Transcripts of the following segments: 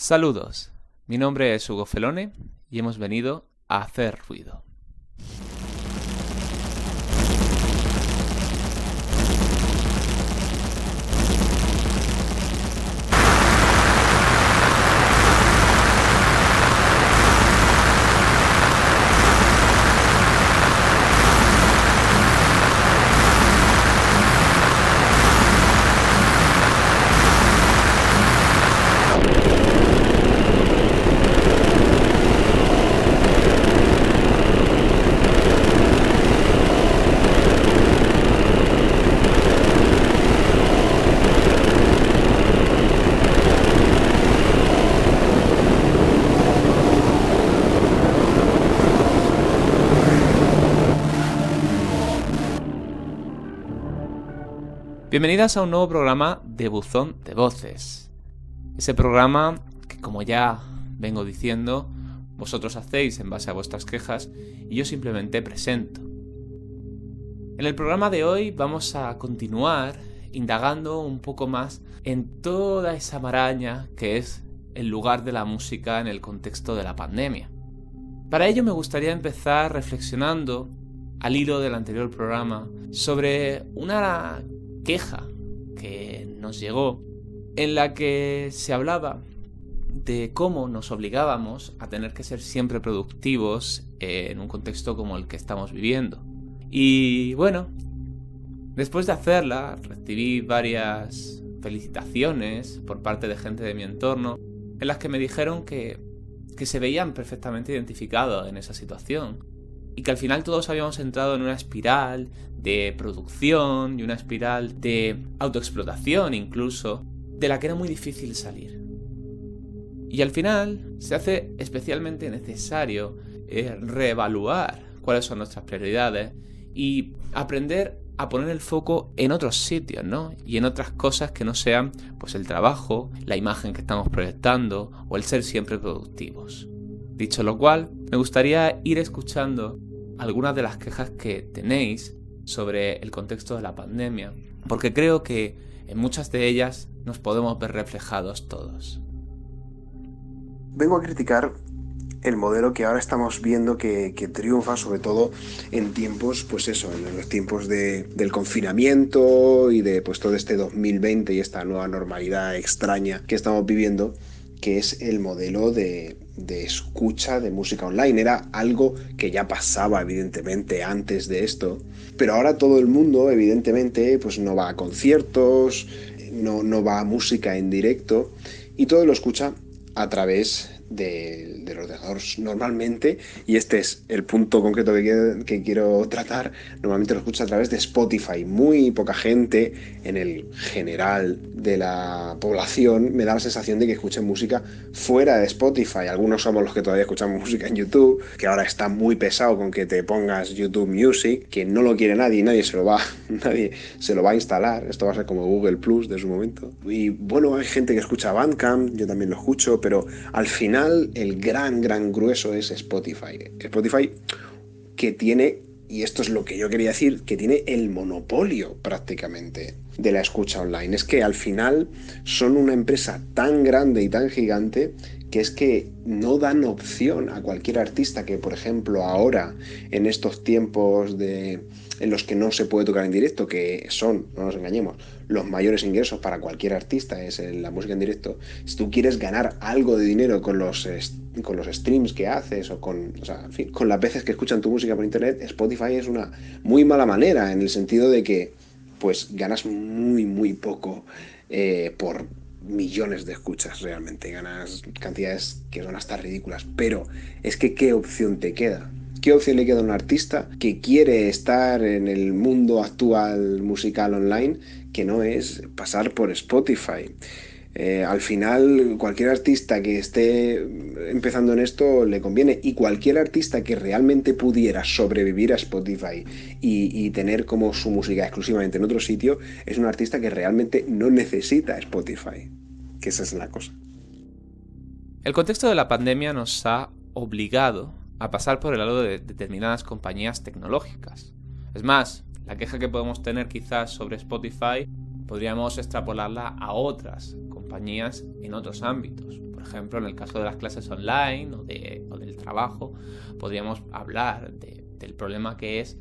Saludos, mi nombre es Hugo Felone y hemos venido a hacer ruido. Bienvenidas a un nuevo programa de Buzón de Voces. Ese programa que, como ya vengo diciendo, vosotros hacéis en base a vuestras quejas y yo simplemente presento. En el programa de hoy vamos a continuar indagando un poco más en toda esa maraña que es el lugar de la música en el contexto de la pandemia. Para ello me gustaría empezar reflexionando, al hilo del anterior programa, sobre una queja que nos llegó en la que se hablaba de cómo nos obligábamos a tener que ser siempre productivos en un contexto como el que estamos viviendo. Y bueno, después de hacerla recibí varias felicitaciones por parte de gente de mi entorno en las que me dijeron que se veían perfectamente identificados en esa situación y que al final todos habíamos entrado en una espiral de producción y una espiral de autoexplotación incluso, de la que era muy difícil salir. Y al final se hace especialmente necesario reevaluar cuáles son nuestras prioridades y aprender a poner el foco en otros sitios, ¿no? Y en otras cosas que no sean pues el trabajo, la imagen que estamos proyectando o el ser siempre productivos. Dicho lo cual, me gustaría ir escuchando algunas de las quejas que tenéis sobre el contexto de la pandemia, porque creo que en muchas de ellas nos podemos ver reflejados todos. Vengo a criticar el modelo que ahora estamos viendo que triunfa, sobre todo en tiempos, pues eso, en los tiempos del confinamiento y de pues todo este 2020 y esta nueva normalidad extraña que estamos viviendo, que es el modelo de escucha de música online. Era algo que ya pasaba evidentemente antes de esto, pero ahora todo el mundo evidentemente pues no va a conciertos, no va a música en directo y todo lo escucha a través del ordenador normalmente, y este es el punto concreto que quiero tratar. Normalmente lo escucha a través de Spotify. Muy poca gente en el general de la población me da la sensación de que escuchen música fuera de Spotify. Algunos somos los que todavía escuchamos música en YouTube, que ahora está muy pesado con que te pongas YouTube Music, que no lo quiere nadie se lo va a instalar. Esto va a ser como Google Plus de su momento. Y bueno, hay gente que escucha Bandcamp, yo también lo escucho, pero al final el gran grueso es Spotify. Spotify que tiene, y esto es lo que yo quería decir, que tiene el monopolio prácticamente de la escucha online. Es que al final son una empresa tan grande y tan gigante que es que no dan opción a cualquier artista que, por ejemplo, ahora, en estos tiempos en los que no se puede tocar en directo, que son, no nos engañemos, los mayores ingresos para cualquier artista es la música en directo. Si tú quieres ganar algo de dinero con los streams que haces con las veces que escuchan tu música por internet, Spotify es una muy mala manera, en el sentido de que pues ganas muy poco por millones de escuchas. Realmente ganas cantidades que son hasta ridículas, pero es que ¿qué opción te queda? ¿Qué opción le queda a un artista que quiere estar en el mundo actual musical online que no es pasar por Spotify? Al final, cualquier artista que esté empezando en esto le conviene, y cualquier artista que realmente pudiera sobrevivir a Spotify y tener como su música exclusivamente en otro sitio, es un artista que realmente no necesita Spotify, que esa es la cosa. El contexto de la pandemia nos ha obligado a pasar por el lado de determinadas compañías tecnológicas. Es más, la queja que podemos tener quizás sobre Spotify podríamos extrapolarla a otras compañías en otros ámbitos. Por ejemplo, en el caso de las clases online o del trabajo, podríamos hablar del problema que es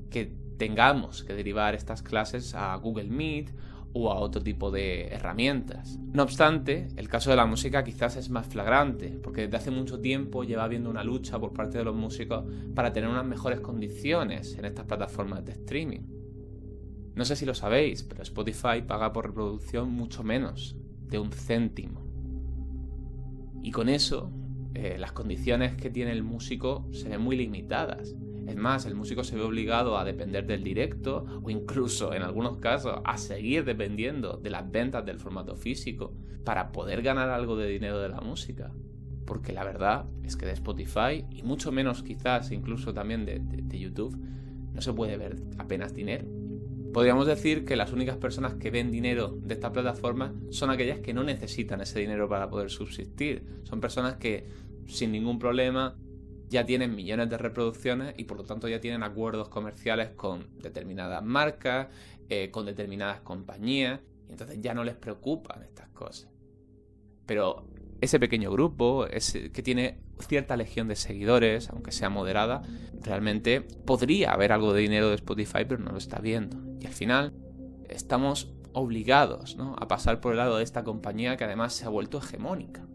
que tengamos que derivar estas clases a Google Meet o a otro tipo de herramientas. No obstante, el caso de la música quizás es más flagrante, porque desde hace mucho tiempo lleva habiendo una lucha por parte de los músicos para tener unas mejores condiciones en estas plataformas de streaming. No sé si lo sabéis, pero Spotify paga por reproducción mucho menos de 1 céntimo. Y con eso, las condiciones que tiene el músico se ven muy limitadas. Es más, el músico se ve obligado a depender del directo o incluso, en algunos casos, a seguir dependiendo de las ventas del formato físico para poder ganar algo de dinero de la música. Porque la verdad es que de Spotify, y mucho menos quizás incluso también de YouTube, no se puede ver apenas dinero. Podríamos decir que las únicas personas que ven dinero de esta plataforma son aquellas que no necesitan ese dinero para poder subsistir. Son personas que, sin ningún problema, ya tienen millones de reproducciones y por lo tanto ya tienen acuerdos comerciales con determinadas marcas, con determinadas compañías, y entonces ya no les preocupan estas cosas. Pero ese pequeño grupo, que tiene cierta legión de seguidores, aunque sea moderada, realmente podría haber algo de dinero de Spotify, pero no lo está viendo. Y al final estamos obligados, ¿no?, a pasar por el lado de esta compañía que además se ha vuelto hegemónica.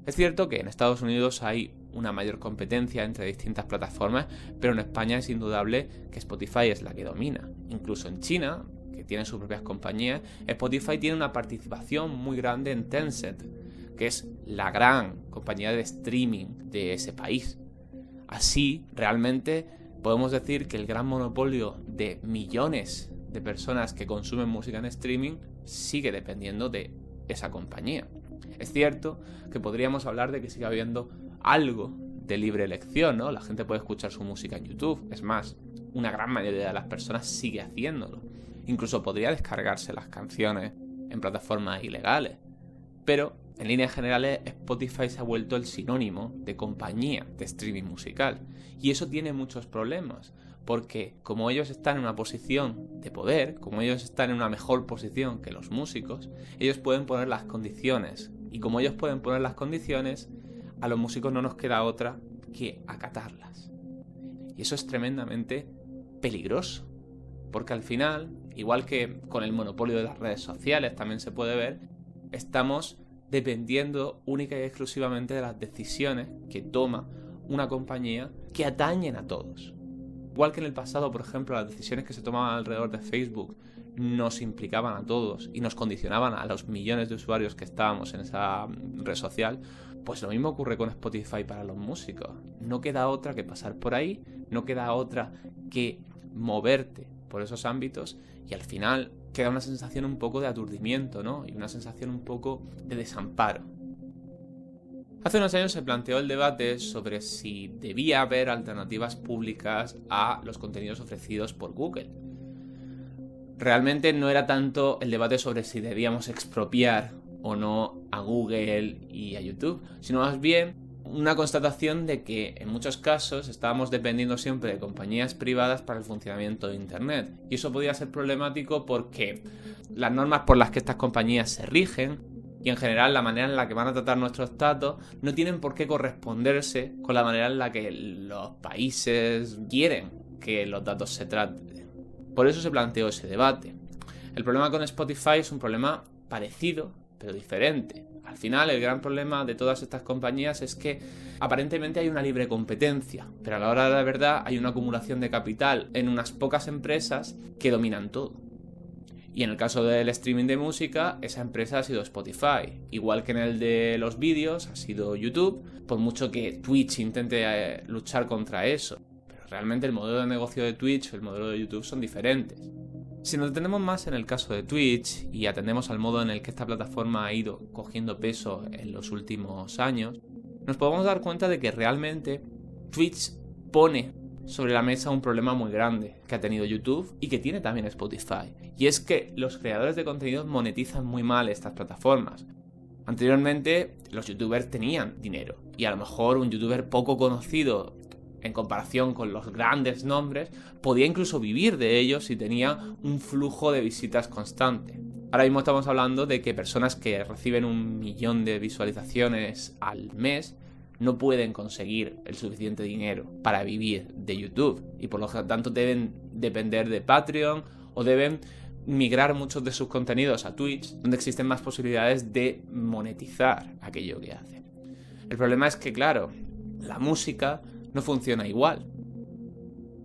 Es cierto que en Estados Unidos hay una mayor competencia entre distintas plataformas, pero en España es indudable que Spotify es la que domina. Incluso en China, que tiene sus propias compañías, Spotify tiene una participación muy grande en Tencent, que es la gran compañía de streaming de ese país. Así, realmente podemos decir que el gran monopolio de millones de personas que consumen música en streaming sigue dependiendo de esa compañía. Es cierto que podríamos hablar de que sigue habiendo algo de libre elección, ¿no? La gente puede escuchar su música en YouTube. Es más, una gran mayoría de las personas sigue haciéndolo. Incluso podría descargarse las canciones en plataformas ilegales. Pero, en líneas generales, Spotify se ha vuelto el sinónimo de compañía de streaming musical. Y eso tiene muchos problemas, porque como ellos están en una posición de poder, como ellos están en una mejor posición que los músicos, ellos pueden poner las condiciones. Y como ellos pueden poner las condiciones, a los músicos no nos queda otra que acatarlas. Y eso es tremendamente peligroso, porque al final, igual que con el monopolio de las redes sociales también se puede ver, estamos dependiendo única y exclusivamente de las decisiones que toma una compañía que atañen a todos. Igual que en el pasado, por ejemplo, las decisiones que se tomaban alrededor de Facebook nos implicaban a todos y nos condicionaban a los millones de usuarios que estábamos en esa red social, pues lo mismo ocurre con Spotify para los músicos. No queda otra que pasar por ahí, no queda otra que moverte por esos ámbitos y al final queda una sensación un poco de aturdimiento, ¿no? Y una sensación un poco de desamparo. Hace unos años se planteó el debate sobre si debía haber alternativas públicas a los contenidos ofrecidos por Google. Realmente no era tanto el debate sobre si debíamos expropiar o no a Google y a YouTube, sino más bien una constatación de que en muchos casos estábamos dependiendo siempre de compañías privadas para el funcionamiento de Internet. Y eso podía ser problemático porque las normas por las que estas compañías se rigen y en general la manera en la que van a tratar nuestros datos no tienen por qué corresponderse con la manera en la que los países quieren que los datos se traten. Por eso se planteó ese debate. El problema con Spotify es un problema parecido, pero diferente. Al final, el gran problema de todas estas compañías es que aparentemente hay una libre competencia, pero a la hora de la verdad hay una acumulación de capital en unas pocas empresas que dominan todo. Y en el caso del streaming de música, esa empresa ha sido Spotify. Igual que en el de los vídeos, ha sido YouTube, por mucho que Twitch intente luchar contra eso. Pero realmente el modelo de negocio de Twitch y el modelo de YouTube son diferentes. Si nos detenemos más en el caso de Twitch y atendemos al modo en el que esta plataforma ha ido cogiendo peso en los últimos años, nos podemos dar cuenta de que realmente Twitch pone sobre la mesa un problema muy grande que ha tenido YouTube y que tiene también Spotify. Y es que los creadores de contenidos monetizan muy mal estas plataformas. Anteriormente los youtubers tenían dinero y a lo mejor un youtuber poco conocido en comparación con los grandes nombres podía incluso vivir de ellos si tenía un flujo de visitas constante. Ahora mismo estamos hablando de que personas que reciben 1.000.000 de visualizaciones al mes no pueden conseguir el suficiente dinero para vivir de YouTube y por lo tanto deben depender de Patreon o deben migrar muchos de sus contenidos a Twitch, donde existen más posibilidades de monetizar aquello que hacen. El problema es que, claro, la música no funciona igual.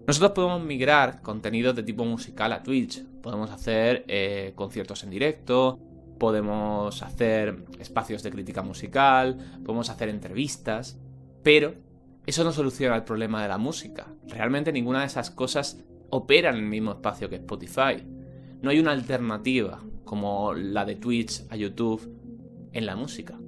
Nosotros podemos migrar contenidos de tipo musical a Twitch. Podemos hacer conciertos en directo, podemos hacer espacios de crítica musical, podemos hacer entrevistas, pero eso no soluciona el problema de la música. Realmente ninguna de esas cosas opera en el mismo espacio que Spotify. No hay una alternativa como la de Twitch a YouTube en la música.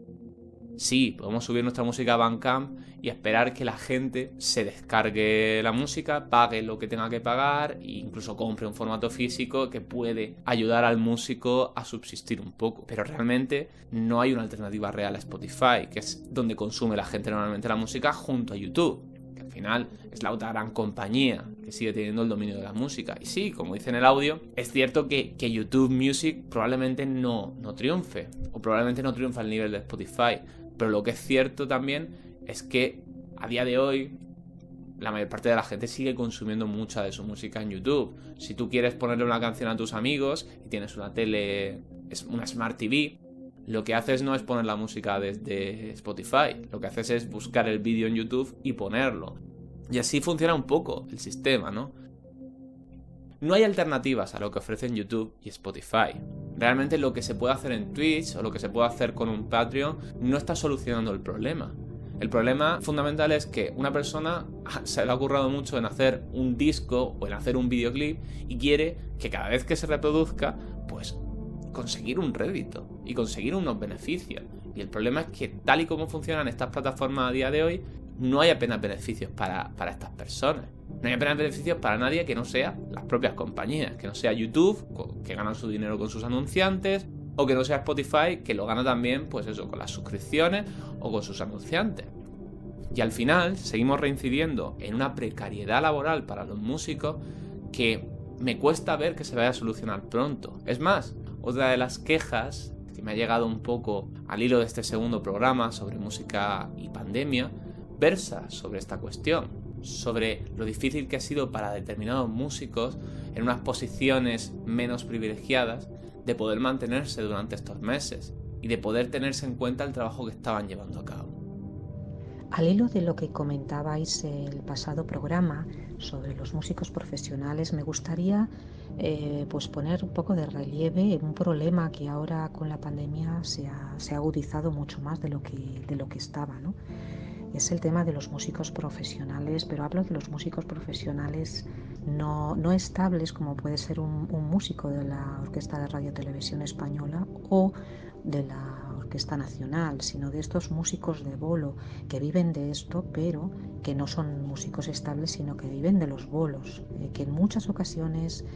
Sí, podemos subir nuestra música a Bandcamp y esperar que la gente se descargue la música, pague lo que tenga que pagar e incluso compre un formato físico que puede ayudar al músico a subsistir un poco. Pero realmente no hay una alternativa real a Spotify, que es donde consume la gente normalmente la música, junto a YouTube, que al final es la otra gran compañía que sigue teniendo el dominio de la música. Y sí, como dice en el audio, es cierto que YouTube Music probablemente no triunfe, o probablemente no triunfa al nivel de Spotify. Pero lo que es cierto también es que a día de hoy la mayor parte de la gente sigue consumiendo mucha de su música en YouTube. Si tú quieres ponerle una canción a tus amigos y tienes una tele, una Smart TV, lo que haces no es poner la música desde Spotify. Lo que haces es buscar el vídeo en YouTube y ponerlo. Y así funciona un poco el sistema, ¿no? No hay alternativas a lo que ofrecen YouTube y Spotify. Realmente lo que se puede hacer en Twitch o lo que se puede hacer con un Patreon no está solucionando el problema. El problema fundamental es que una persona se le ha ocurrido mucho en hacer un disco o en hacer un videoclip y quiere que cada vez que se reproduzca, pues conseguir un rédito y conseguir unos beneficios. Y el problema es que tal y como funcionan estas plataformas a día de hoy, no hay apenas beneficios para estas personas. No hay apenas beneficios para nadie que no sea las propias compañías, que no sea YouTube, que ganan su dinero con sus anunciantes, o que no sea Spotify, que lo gana también, pues eso, con las suscripciones o con sus anunciantes. Y al final seguimos reincidiendo en una precariedad laboral para los músicos que me cuesta ver que se vaya a solucionar pronto. Es más, otra de las quejas que me ha llegado un poco al hilo de este segundo programa sobre música y pandemia versa sobre esta cuestión, sobre lo difícil que ha sido para determinados músicos en unas posiciones menos privilegiadas de poder mantenerse durante estos meses y de poder tenerse en cuenta el trabajo que estaban llevando a cabo. Al hilo de lo que comentabais el pasado programa sobre los músicos profesionales, me gustaría pues poner un poco de relieve un problema que ahora con la pandemia se ha agudizado mucho más de lo que estaba, ¿no? Es el tema de los músicos profesionales, pero hablo de los músicos profesionales no estables, como puede ser un músico de la Orquesta de Radio Televisión Española o de la Orquesta Nacional, sino de estos músicos de bolo que viven de esto, pero que no son músicos estables, sino que viven de los bolos, que en muchas ocasiones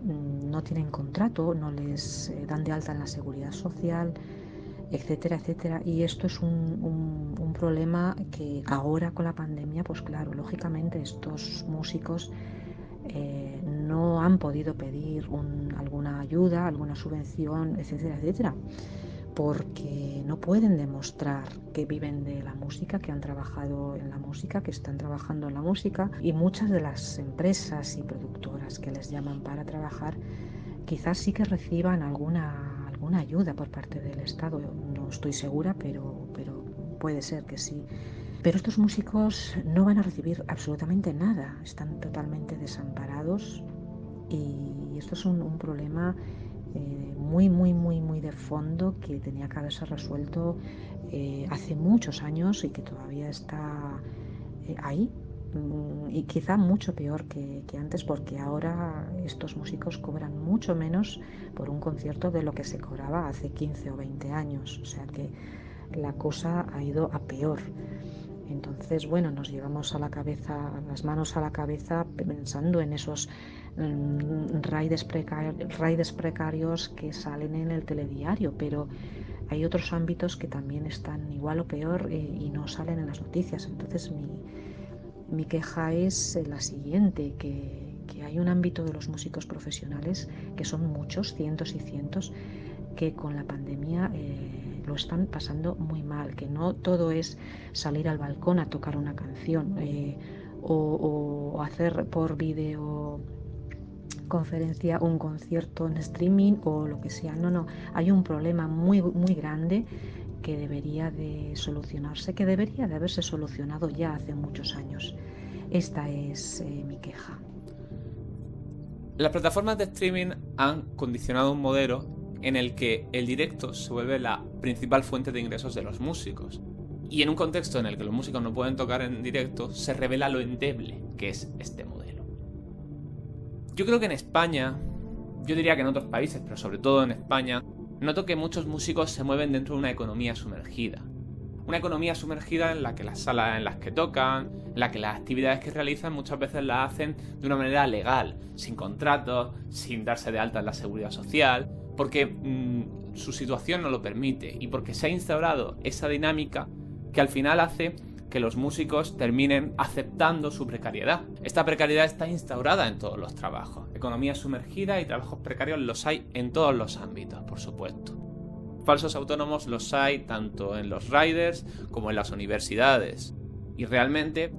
no tienen contrato, no les dan de alta en la seguridad social, etcétera, etcétera. Y esto es un problema que ahora con la pandemia, pues claro, lógicamente estos músicos no han podido pedir alguna ayuda, alguna subvención, etcétera, etcétera, porque no pueden demostrar que viven de la música, que han trabajado en la música, que están trabajando en la música, y muchas de las empresas y productoras que les llaman para trabajar quizás sí que reciban alguna ayuda por parte del Estado. No estoy segura, pero puede ser que sí. Pero estos músicos no van a recibir absolutamente nada, están totalmente desamparados, y esto es un problema muy de fondo que tenía que haberse resuelto hace muchos años y que todavía está ahí, y quizá mucho peor que antes, porque ahora estos músicos cobran mucho menos por un concierto de lo que se cobraba hace 15 o 20 años, o sea que la cosa ha ido a peor. Entonces, bueno, nos llevamos las manos a la cabeza pensando en esos raides precarios que salen en el telediario, pero hay otros ámbitos que también están igual o peor y no salen en las noticias. Entonces mi queja es la siguiente, que hay un ámbito de los músicos profesionales que son muchos, cientos y cientos, que con la pandemia lo están pasando muy mal, que no todo es salir al balcón a tocar una canción o hacer por videoconferencia un concierto en streaming o lo que sea. No, hay un problema muy, muy grande que debería de solucionarse, que debería de haberse solucionado ya hace muchos años. Esta es mi queja. Las plataformas de streaming han condicionado un modelo en el que el directo se vuelve la principal fuente de ingresos de los músicos. Y en un contexto en el que los músicos no pueden tocar en directo, se revela lo endeble que es este modelo. Yo creo que en España, yo diría que en otros países, pero sobre todo en España, noto que muchos músicos se mueven dentro de una economía sumergida. Una economía sumergida en la que las salas en las que tocan, en la que las actividades que realizan muchas veces las hacen de una manera legal, sin contratos, sin darse de alta en la seguridad social, porque su situación no lo permite y porque se ha instaurado esa dinámica que al final hace que los músicos terminen aceptando su precariedad. Esta precariedad está instaurada en todos los trabajos. Economía sumergida y trabajos precarios los hay en todos los ámbitos, por supuesto. Falsos autónomos los hay tanto en los riders como en las universidades. Y realmente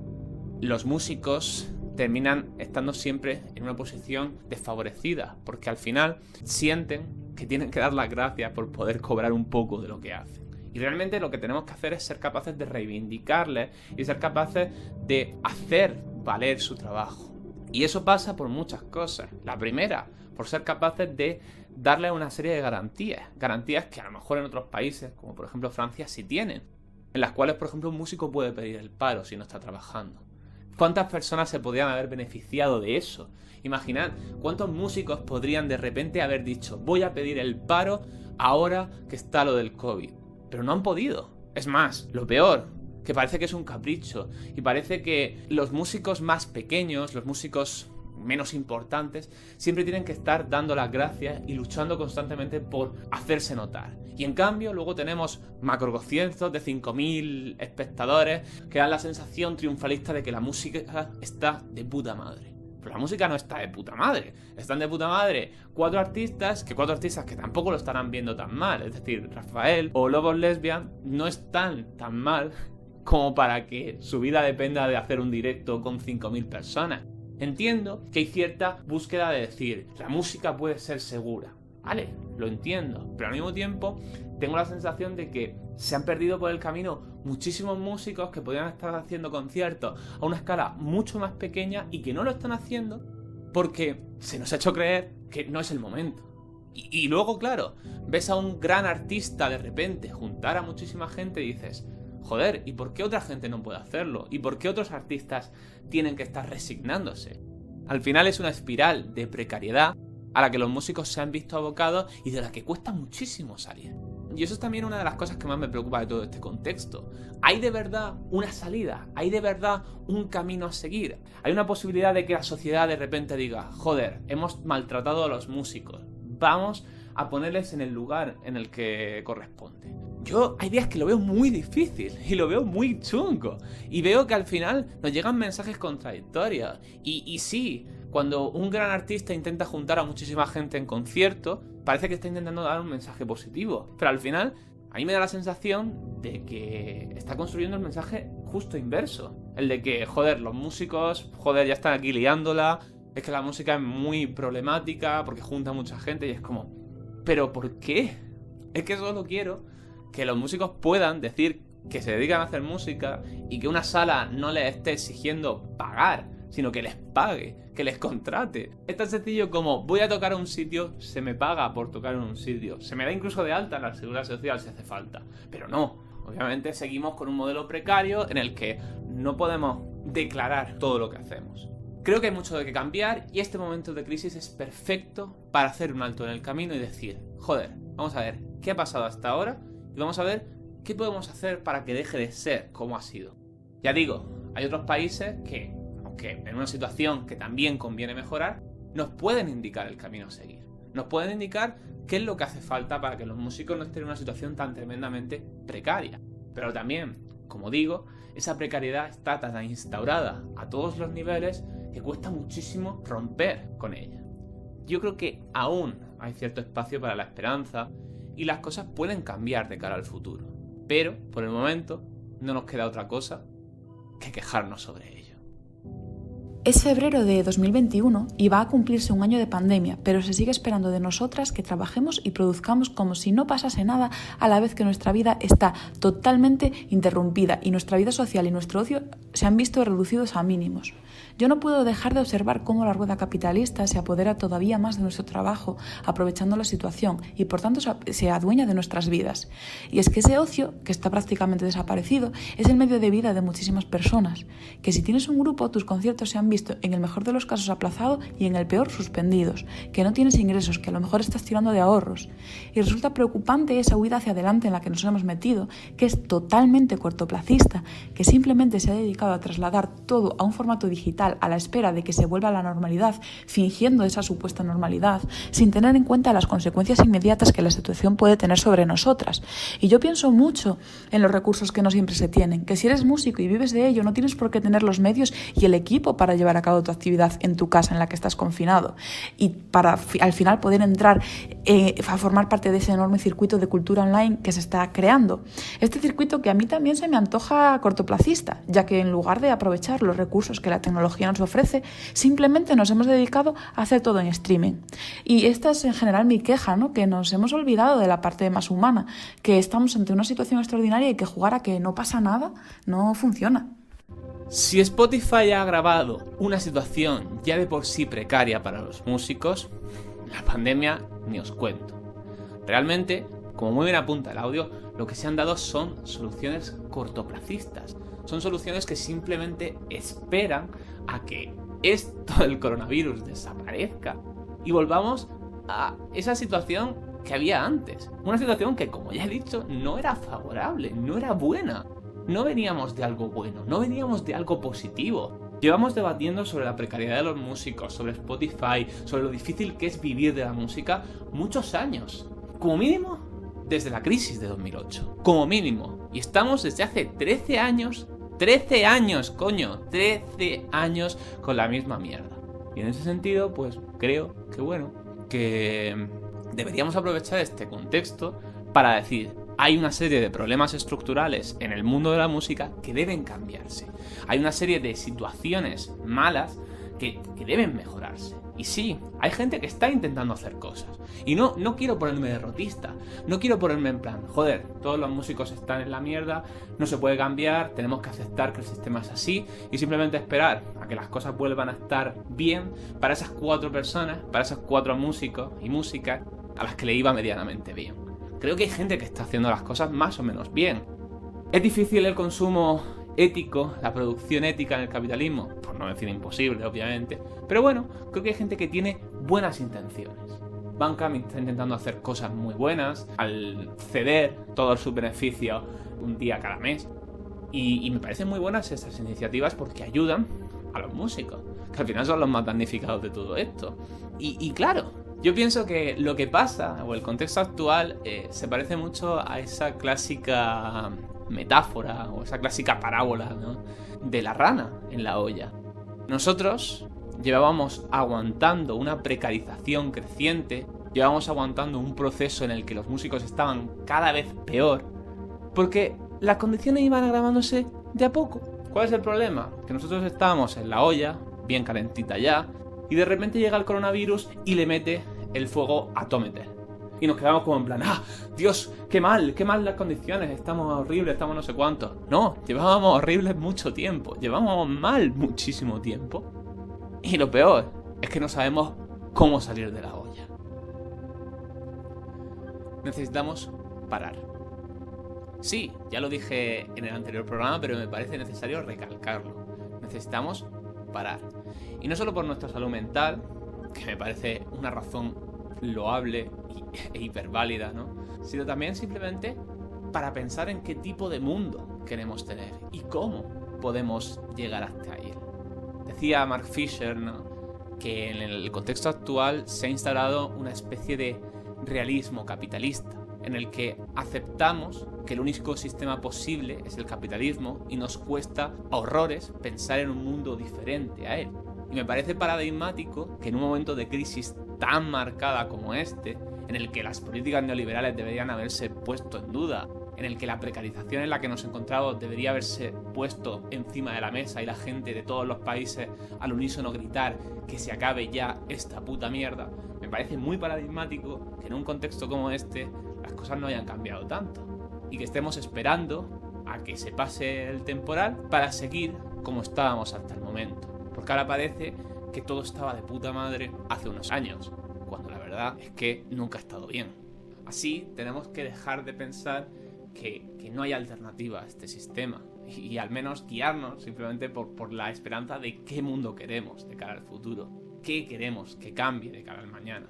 los músicos terminan estando siempre en una posición desfavorecida, porque al final sienten que tienen que dar las gracias por poder cobrar un poco de lo que hacen. Y realmente lo que tenemos que hacer es ser capaces de reivindicarles y ser capaces de hacer valer su trabajo. Y eso pasa por muchas cosas. La primera, por ser capaces de darle una serie de garantías. Garantías que a lo mejor en otros países, como por ejemplo Francia, sí tienen. En las cuales, por ejemplo, un músico puede pedir el paro si no está trabajando. ¿Cuántas personas se podrían haber beneficiado de eso? Imaginad cuántos músicos podrían de repente haber dicho: voy a pedir el paro ahora que está lo del COVID. Pero no han podido. Es más, lo peor, que parece que es un capricho. Y parece que los músicos más pequeños, los músicos menos importantes, siempre tienen que estar dando las gracias y luchando constantemente por hacerse notar. Y en cambio luego tenemos macroconciertos de 5.000 espectadores que dan la sensación triunfalista de que la música está de puta madre. Pero la música no está de puta madre. Están de puta madre cuatro artistas que tampoco lo estarán viendo tan mal. Es decir, Rafael o Lobos Lesbian no están tan mal como para que su vida dependa de hacer un directo con 5.000 personas. Entiendo que hay cierta búsqueda de decir, la música puede ser segura. Vale, lo entiendo, pero al mismo tiempo tengo la sensación de que se han perdido por el camino muchísimos músicos que podrían estar haciendo conciertos a una escala mucho más pequeña y que no lo están haciendo porque se nos ha hecho creer que no es el momento. Y luego, claro, ves a un gran artista de repente juntar a muchísima gente y dices: joder, ¿y por qué otra gente no puede hacerlo? ¿Y por qué otros artistas tienen que estar resignándose? Al final es una espiral de precariedad a la que los músicos se han visto abocados y de la que cuesta muchísimo salir. Y eso es también una de las cosas que más me preocupa de todo este contexto. ¿Hay de verdad una salida? ¿Hay de verdad un camino a seguir? ¿Hay una posibilidad de que la sociedad de repente diga: joder, hemos maltratado a los músicos, vamos a ponerles en el lugar en el que corresponde? Yo hay días que lo veo muy difícil y lo veo muy chungo. Y veo que al final nos llegan mensajes contradictorios. Y sí, cuando un gran artista intenta juntar a muchísima gente en concierto, parece que está intentando dar un mensaje positivo. Pero al final, a mí me da la sensación de que está construyendo el mensaje justo inverso. El de que, joder, los músicos, joder, ya están aquí liándola. Es que la música es muy problemática porque junta a mucha gente y es como... ¿pero por qué? Es que solo quiero que los músicos puedan decir que se dedican a hacer música y que una sala no les esté exigiendo pagar, sino que les pague, que les contrate. Es tan sencillo como: voy a tocar a un sitio, se me paga por tocar en un sitio, se me da incluso de alta en la seguridad social si hace falta. Pero no, obviamente seguimos con un modelo precario en el que no podemos declarar todo lo que hacemos. Creo que hay mucho de qué cambiar y este momento de crisis es perfecto para hacer un alto en el camino y decir: joder, vamos a ver qué ha pasado hasta ahora y vamos a ver qué podemos hacer para que deje de ser como ha sido. Ya digo, hay otros países que, aunque en una situación que también conviene mejorar, nos pueden indicar el camino a seguir. Nos pueden indicar qué es lo que hace falta para que los músicos no estén en una situación tan tremendamente precaria. Pero también, como digo, esa precariedad está tan instaurada a todos los niveles que cuesta muchísimo romper con ella. Yo creo que aún hay cierto espacio para la esperanza y las cosas pueden cambiar de cara al futuro. Pero, por el momento, no nos queda otra cosa que quejarnos sobre ello. Es febrero de 2021 y va a cumplirse un año de pandemia, pero se sigue esperando de nosotras que trabajemos y produzcamos como si no pasase nada, a la vez que nuestra vida está totalmente interrumpida y nuestra vida social y nuestro ocio se han visto reducidos a mínimos. Yo no puedo dejar de observar cómo la rueda capitalista se apodera todavía más de nuestro trabajo, aprovechando la situación y por tanto se adueña de nuestras vidas. Y es que ese ocio, que está prácticamente desaparecido, es el medio de vida de muchísimas personas. Que si tienes un grupo, tus conciertos se han visto en el mejor de los casos aplazados y en el peor suspendidos. Que no tienes ingresos, que a lo mejor estás tirando de ahorros. Y resulta preocupante esa huida hacia adelante en la que nos hemos metido, que es totalmente cortoplacista, que simplemente se ha dedicado a trasladar todo a un formato digital a la espera de que se vuelva a la normalidad, fingiendo esa supuesta normalidad, sin tener en cuenta las consecuencias inmediatas que la situación puede tener sobre nosotras. Y yo pienso mucho en los recursos que no siempre se tienen, que si eres músico y vives de ello, no tienes por qué tener los medios y el equipo para llevar a cabo tu actividad en tu casa en la que estás confinado, y para al final poder entrar a formar parte de ese enorme circuito de cultura online que se está creando. Este circuito que a mí también se me antoja cortoplacista, ya que en lugar de aprovechar los recursos que la tecnología nos ofrece, simplemente nos hemos dedicado a hacer todo en streaming. Y esta es en general mi queja, ¿no? Que nos hemos olvidado de la parte más humana, que estamos ante una situación extraordinaria y que jugar a que no pasa nada no funciona. Si Spotify ha agravado una situación ya de por sí precaria para los músicos, la pandemia ni os cuento. Realmente, como muy bien apunta el audio, lo que se han dado son soluciones cortoplacistas. Son soluciones que simplemente esperan a que esto del coronavirus desaparezca y volvamos a esa situación que había antes. Una situación que, como ya he dicho, no era favorable, no era buena. No veníamos de algo bueno, no veníamos de algo positivo. Llevamos debatiendo sobre la precariedad de los músicos, sobre Spotify, sobre lo difícil que es vivir de la música muchos años. Como mínimo, desde la crisis de 2008. Como mínimo. Y estamos desde hace 13 años... 13 años, coño, 13 años con la misma mierda. Y en ese sentido, pues creo que deberíamos aprovechar este contexto para decir, hay una serie de problemas estructurales en el mundo de la música que deben cambiarse. Hay una serie de situaciones malas que deben mejorarse. Y sí, hay gente que está intentando hacer cosas. Y no quiero ponerme derrotista. No quiero ponerme en plan, joder, todos los músicos están en la mierda, no se puede cambiar, tenemos que aceptar que el sistema es así y simplemente esperar a que las cosas vuelvan a estar bien para esas 4 personas, para esos 4 músicos y músicas a las que le iba medianamente bien. Creo que hay gente que está haciendo las cosas más o menos bien. Es difícil el consumo ético, la producción ética en el capitalismo, por no decir imposible, obviamente, pero bueno, creo que hay gente que tiene buenas intenciones. Bandcamp está intentando hacer cosas muy buenas al ceder todos sus beneficios un día cada mes, y me parecen muy buenas esas iniciativas porque ayudan a los músicos, que al final son los más damnificados de todo esto. Y claro, yo pienso que lo que pasa, o el contexto actual, se parece mucho a esa clásica metáfora o esa clásica parábola, ¿no?, de la rana en la olla. Nosotros llevábamos aguantando una precarización creciente, llevábamos aguantando un proceso en el que los músicos estaban cada vez peor, porque las condiciones iban agravándose de a poco. ¿Cuál es el problema? Que nosotros estábamos en la olla, bien calentita ya, y de repente llega el coronavirus y le mete el fuego a Tometer. Y nos quedamos como en plan, ¡ah, Dios, qué mal las condiciones, estamos horribles, estamos no sé cuántos! No, llevábamos horribles mucho tiempo, llevábamos mal muchísimo tiempo. Y lo peor es que no sabemos cómo salir de la olla. Necesitamos parar. Sí, ya lo dije en el anterior programa, pero me parece necesario recalcarlo. Necesitamos parar. Y no solo por nuestra salud mental, que me parece una razón loable e hiperválida, ¿no?, sino también simplemente para pensar en qué tipo de mundo queremos tener y cómo podemos llegar hasta ahí. Decía Mark Fisher, ¿no?, que en el contexto actual se ha instalado una especie de realismo capitalista, en el que aceptamos que el único sistema posible es el capitalismo y nos cuesta horrores pensar en un mundo diferente a él. Y me parece paradigmático que en un momento de crisis tan marcada como este, en el que las políticas neoliberales deberían haberse puesto en duda, en el que la precarización en la que nos encontramos debería haberse puesto encima de la mesa y la gente de todos los países al unísono gritar que se acabe ya esta puta mierda, me parece muy paradigmático que en un contexto como este las cosas no hayan cambiado tanto y que estemos esperando a que se pase el temporal para seguir como estábamos hasta el momento, porque ahora parece que todo estaba de puta madre hace unos años, cuando la verdad es que nunca ha estado bien. Así tenemos que dejar de pensar que no hay alternativa a este sistema y al menos guiarnos simplemente por la esperanza de qué mundo queremos de cara al futuro, qué queremos que cambie de cara al mañana.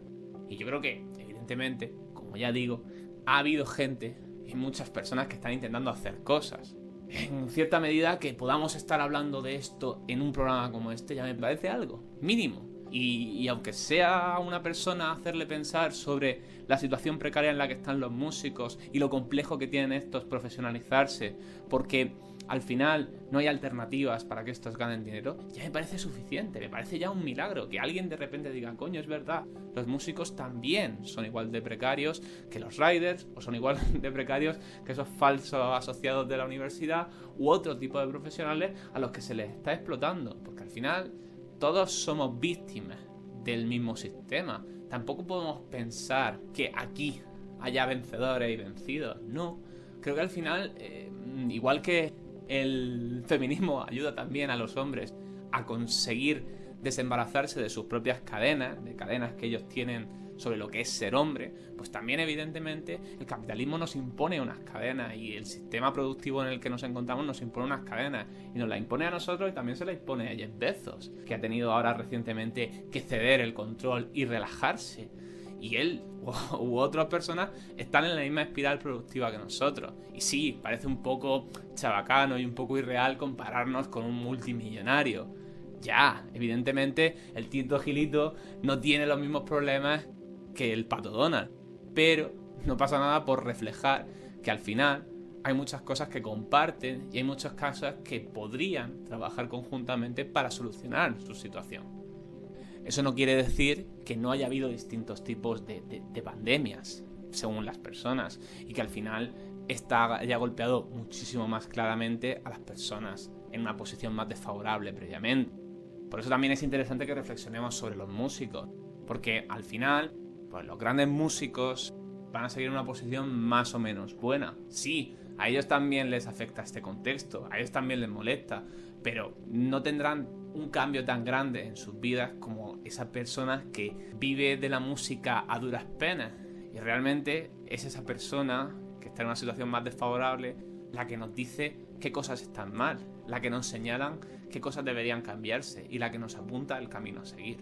Y yo creo que, evidentemente, como ya digo, ha habido gente y muchas personas que están intentando hacer cosas. En cierta medida, que podamos estar hablando de esto en un programa como este ya me parece algo mínimo. Y aunque sea una persona hacerle pensar sobre la situación precaria en la que están los músicos y lo complejo que tienen estos profesionalizarse, porque al final no hay alternativas para que estos ganen dinero, ya me parece suficiente, me parece ya un milagro que alguien de repente diga, coño, es verdad, los músicos también son igual de precarios que los riders, o son igual de precarios que esos falsos asociados de la universidad u otro tipo de profesionales a los que se les está explotando, porque al final todos somos víctimas del mismo sistema. Tampoco podemos pensar que aquí haya vencedores y vencidos. No, creo que al final, igual que el feminismo ayuda también a los hombres a conseguir desembarazarse de sus propias cadenas, de cadenas que ellos tienen sobre lo que es ser hombre, pues también evidentemente el capitalismo nos impone unas cadenas y el sistema productivo en el que nos encontramos nos impone unas cadenas y nos la impone a nosotros y también se la impone a Jeff Bezos, que ha tenido ahora recientemente que ceder el control y relajarse. Y él u otras personas están en la misma espiral productiva que nosotros. Y sí, parece un poco chabacano y un poco irreal compararnos con un multimillonario. Ya, evidentemente el Tito Gilito no tiene los mismos problemas que el Pato Donald, pero no pasa nada por reflejar que al final hay muchas cosas que comparten y hay muchas cosas que podrían trabajar conjuntamente para solucionar su situación. Eso no quiere decir que no haya habido distintos tipos de pandemias según las personas y que al final esta haya golpeado muchísimo más claramente a las personas en una posición más desfavorable previamente. Por eso también es interesante que reflexionemos sobre los músicos, porque al final pues los grandes músicos van a seguir en una posición más o menos buena. Sí, a ellos también les afecta este contexto, a ellos también les molesta, pero no tendrán un cambio tan grande en sus vidas como esa persona que vive de la música a duras penas. Y realmente es esa persona que está en una situación más desfavorable la que nos dice qué cosas están mal, la que nos señalan qué cosas deberían cambiarse y la que nos apunta el camino a seguir.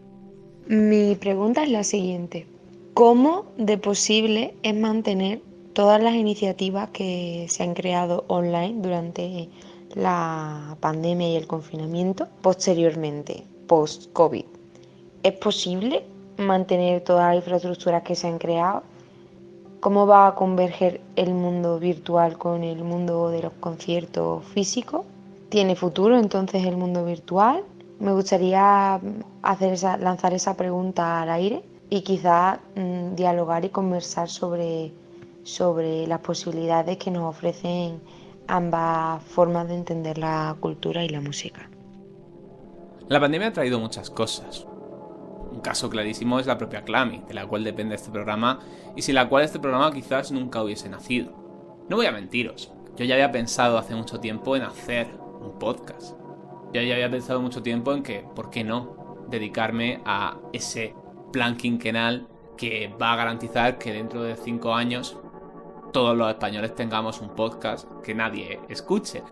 Mi pregunta es la siguiente. ¿Cómo de posible es mantener todas las iniciativas que se han creado online durante la pandemia y el confinamiento posteriormente, post-COVID? ¿Es posible mantener todas las infraestructuras que se han creado? ¿Cómo va a converger el mundo virtual con el mundo de los conciertos físicos? ¿Tiene futuro entonces el mundo virtual? Me gustaría lanzar esa pregunta al aire y quizás dialogar y conversar sobre las posibilidades que nos ofrecen ambas formas de entender la cultura y la música. La pandemia ha traído muchas cosas. Un caso clarísimo es la propia Clami, de la cual depende este programa y sin la cual este programa quizás nunca hubiese nacido. No voy a mentiros, yo ya había pensado hace mucho tiempo en hacer un podcast. Yo ya había pensado mucho tiempo en que, ¿por qué no?, dedicarme a ese plan quinquenal que va a garantizar que dentro de 5 años todos los españoles tengamos un podcast que nadie escuche.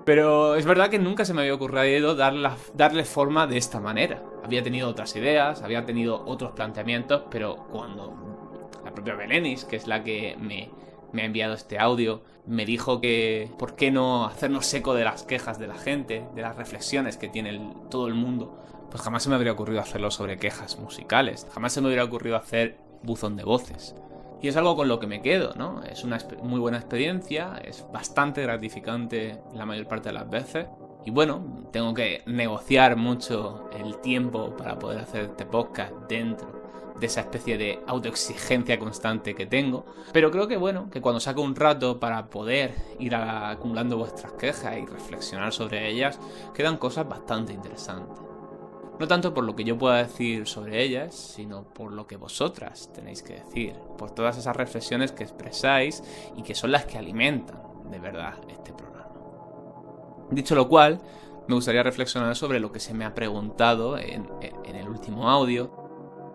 Pero es verdad que nunca se me había ocurrido darle forma de esta manera. Había tenido otras ideas, había tenido otros planteamientos, pero cuando la propia Belenis, que es la que me ha enviado este audio, me dijo que ¿por qué no hacernos eco de las quejas de la gente, de las reflexiones que tiene todo el mundo? Pues jamás se me habría ocurrido hacerlo sobre quejas musicales, jamás se me hubiera ocurrido hacer buzón de voces. Y es algo con lo que me quedo, ¿no? Es una muy buena experiencia, es bastante gratificante la mayor parte de las veces. Y bueno, tengo que negociar mucho el tiempo para poder hacer este podcast dentro de esa especie de autoexigencia constante que tengo. Pero creo que que cuando saco un rato para poder ir acumulando vuestras quejas y reflexionar sobre ellas, quedan cosas bastante interesantes. No tanto por lo que yo pueda decir sobre ellas, sino por lo que vosotras tenéis que decir, por todas esas reflexiones que expresáis y que son las que alimentan de verdad este programa. Dicho lo cual, me gustaría reflexionar sobre lo que se me ha preguntado en el último audio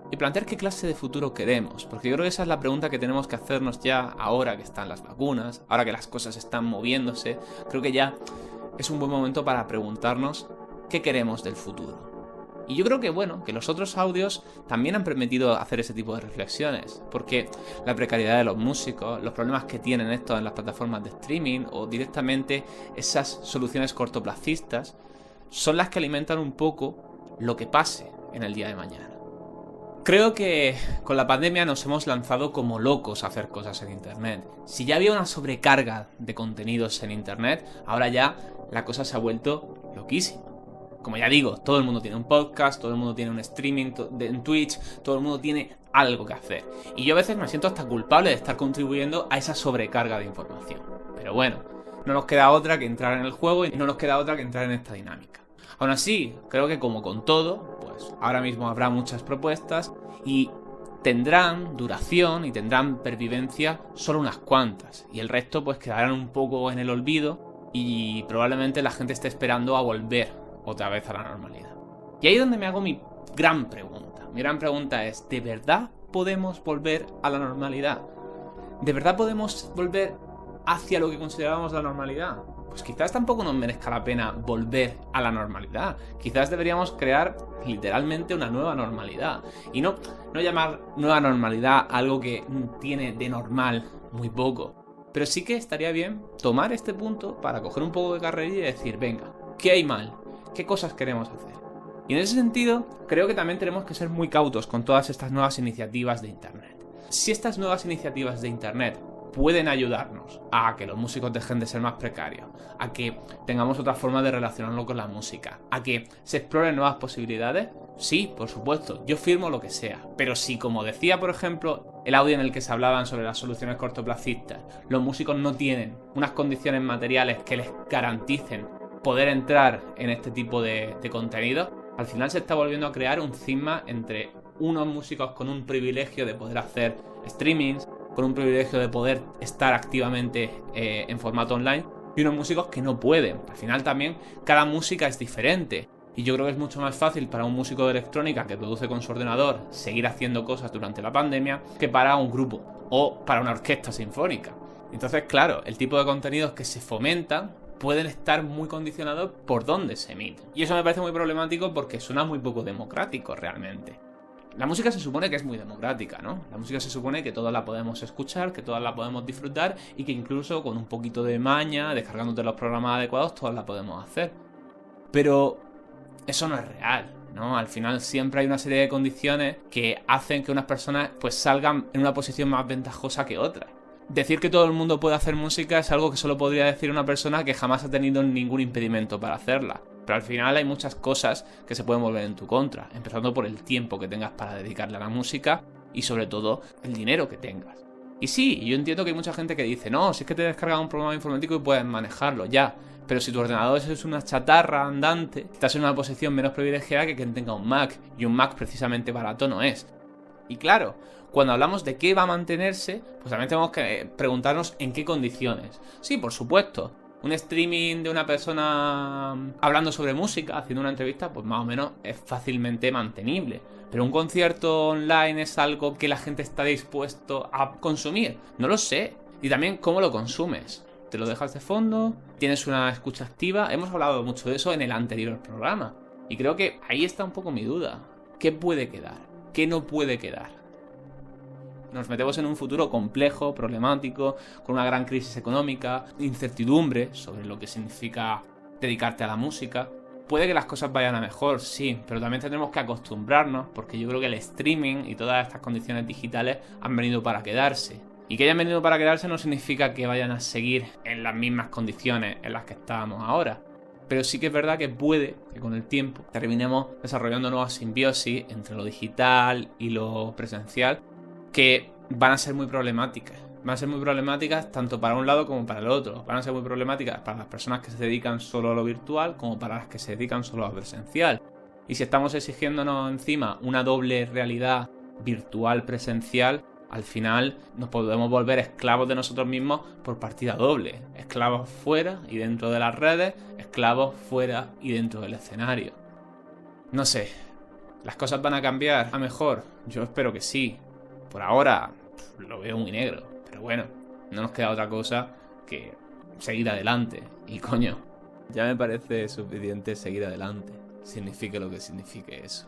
y plantear qué clase de futuro queremos, porque yo creo que esa es la pregunta que tenemos que hacernos ya ahora que están las vacunas, ahora que las cosas están moviéndose. Creo que ya es un buen momento para preguntarnos qué queremos del futuro. Y yo creo que los otros audios también han permitido hacer ese tipo de reflexiones, porque la precariedad de los músicos, los problemas que tienen estos en las plataformas de streaming o directamente esas soluciones cortoplacistas son las que alimentan un poco lo que pase en el día de mañana. Creo que con la pandemia nos hemos lanzado como locos a hacer cosas en internet. Si ya había una sobrecarga de contenidos en internet, ahora ya la cosa se ha vuelto loquísima. Como ya digo, todo el mundo tiene un podcast, todo el mundo tiene un streaming en Twitch, todo el mundo tiene algo que hacer. Y yo a veces me siento hasta culpable de estar contribuyendo a esa sobrecarga de información. Pero no nos queda otra que entrar en el juego y no nos queda otra que entrar en esta dinámica. Aún así, creo que como con todo, pues ahora mismo habrá muchas propuestas y tendrán duración y tendrán pervivencia solo unas cuantas. Y el resto pues quedarán un poco en el olvido y probablemente la gente esté esperando a volver otra vez a la normalidad. Y ahí es donde me hago mi gran pregunta. Mi gran pregunta es, ¿de verdad podemos volver a la normalidad? ¿De verdad podemos volver hacia lo que considerábamos la normalidad? Pues quizás tampoco nos merezca la pena volver a la normalidad. Quizás deberíamos crear literalmente una nueva normalidad. Y no llamar nueva normalidad algo que tiene de normal muy poco. Pero sí que estaría bien tomar este punto para coger un poco de carrerilla y decir, venga, ¿qué hay mal? ¿Qué cosas queremos hacer? Y en ese sentido, creo que también tenemos que ser muy cautos con todas estas nuevas iniciativas de internet. Si estas nuevas iniciativas de internet pueden ayudarnos a que los músicos dejen de ser más precarios, a que tengamos otra forma de relacionarnos con la música, a que se exploren nuevas posibilidades, sí, por supuesto, yo firmo lo que sea. Pero si, como decía, por ejemplo, el audio en el que se hablaban sobre las soluciones cortoplacistas, los músicos no tienen unas condiciones materiales que les garanticen poder entrar en este tipo de contenido, al final se está volviendo a crear un cisma entre unos músicos con un privilegio de poder hacer streamings, con un privilegio de poder estar activamente en formato online, y unos músicos que no pueden. Al final también cada música es diferente, y yo creo que es mucho más fácil para un músico de electrónica que produce con su ordenador seguir haciendo cosas durante la pandemia que para un grupo o para una orquesta sinfónica. Entonces, claro, el tipo de contenidos que se fomentan pueden estar muy condicionados por dónde se emiten. Y eso me parece muy problemático porque suena muy poco democrático realmente. La música se supone que es muy democrática, ¿no? La música se supone que todas la podemos escuchar, que todas la podemos disfrutar y que incluso con un poquito de maña, descargándote los programas adecuados, todas la podemos hacer. Pero eso no es real, ¿no? Al final siempre hay una serie de condiciones que hacen que unas personas pues salgan en una posición más ventajosa que otras. Decir que todo el mundo puede hacer música es algo que solo podría decir una persona que jamás ha tenido ningún impedimento para hacerla. Pero al final hay muchas cosas que se pueden volver en tu contra, empezando por el tiempo que tengas para dedicarle a la música y sobre todo el dinero que tengas. Y sí, yo entiendo que hay mucha gente que dice, no, si es que te descargas un programa informático y puedes manejarlo, ya. Pero si tu ordenador es una chatarra andante, estás en una posición menos privilegiada que quien tenga un Mac, y un Mac precisamente barato no es. Y claro, cuando hablamos de qué va a mantenerse, pues también tenemos que preguntarnos en qué condiciones. Sí, por supuesto, un streaming de una persona hablando sobre música, haciendo una entrevista, pues más o menos es fácilmente mantenible. Pero un concierto online es algo que la gente está dispuesto a consumir. No lo sé. Y también cómo lo consumes. ¿Te lo dejas de fondo? ¿Tienes una escucha activa? Hemos hablado mucho de eso en el anterior programa. Y creo que ahí está un poco mi duda. ¿Qué puede quedar? ¿Qué no puede quedar? Nos metemos en un futuro complejo, problemático, con una gran crisis económica, incertidumbre sobre lo que significa dedicarte a la música. Puede que las cosas vayan a mejor, sí, pero también tendremos que acostumbrarnos, porque yo creo que el streaming y todas estas condiciones digitales han venido para quedarse. Y que hayan venido para quedarse no significa que vayan a seguir en las mismas condiciones en las que estábamos ahora. Pero sí que es verdad que puede que con el tiempo terminemos desarrollando nuevas simbiosis entre lo digital y lo presencial que van a ser muy problemáticas. Van a ser muy problemáticas tanto para un lado como para el otro. Van a ser muy problemáticas para las personas que se dedican solo a lo virtual como para las que se dedican solo a lo presencial. Y si estamos exigiéndonos encima una doble realidad virtual-presencial, al final nos podemos volver esclavos de nosotros mismos por partida doble. Esclavos fuera y dentro de las redes, esclavos fuera y dentro del escenario. No sé, ¿las cosas van a cambiar a mejor? Yo espero que sí. Por ahora lo veo muy negro, pero bueno, no nos queda otra cosa que seguir adelante. Y coño, ya me parece suficiente seguir adelante, signifique lo que signifique eso.